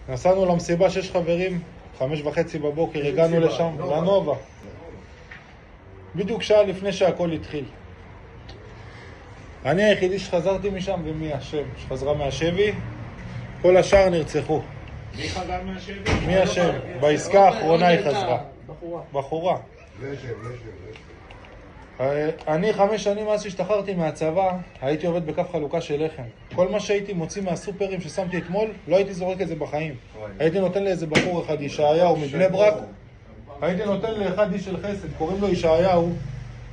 נסענו למסיבה 6 חברים, 5:30 בבוקר, הגענו לשם, לנובה. בדיוק שעה לפני שהכל התחיל. אני היחידי שחזרתי משם, ומי השם שחזרה מהשבי, כל השאר נרצחו. מי חזר מהשבי? מי השם? בעסקה האחרונה היא חזרה. בחורה. אני 5 שנים מאז שהשתחררתי מהצבא, הייתי עובד בכף חלוקה של לחם. כל מה שהייתי מוציא מהסופרים ששמתי אתמול, לא הייתי זורק את זה בחיים. הייתי נותן לאיזה בחור אחד, ישעיהו מבני ברק, הייתי נותן לאחד איש של חסד, קוראים לו ישעיהו,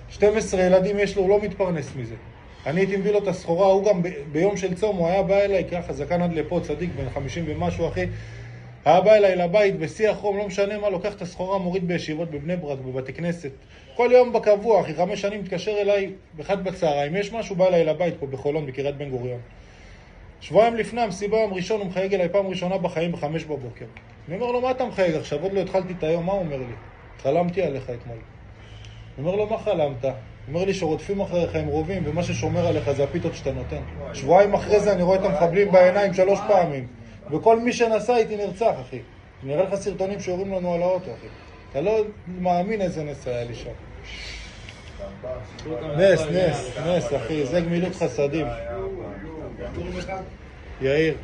12 ילדים יש לו, הוא לא מתפרנס מזה. אני הייתי מביא לו את הסחורה, הוא גם ביום של צום, הוא היה בא אליי, ככה זקן עד לפה, צדיק, בן 50 ומשהו אחי, היה בא אליי לבית, בשיא החום, לא משנה מה, לוקח את הסחורה, מוריד בישיבות בבני ברק, בבתי כנסת. כל יום בקבוע, אחי, 5 שנים מתקשר אליי, ב1 בצהריים, יש משהו, בא אליי לבית פה בחולון, בקריית בן גוריון. שבועיים לפני המסיבה, יום ראשון, הוא מחייג אליי פעם ראשונה בחיים ב5 בבוקר. אני אומר לו, מה אתה מחייג עכשיו? עוד לא התחלתי את היום, מה הוא אומר לי? חלמתי עליך אתמול. אני אומר לו, מה חלמת? הוא אומר לי שרודפים אחריך עם רובים, ומה ששומר עליך זה הפיתות שאתה נותן. שבועיים אחרי זה אני רואה את המחבלים בעיניים 3 פעמים. וכל מי שנסע איתי נרצח, אחי. נראה לך סרטונים שיורים לנו על האוטו, אחי. אתה לא מאמין איזה נס היה לי שם. נס, אחי. זה גמילות חסדים. יאיר.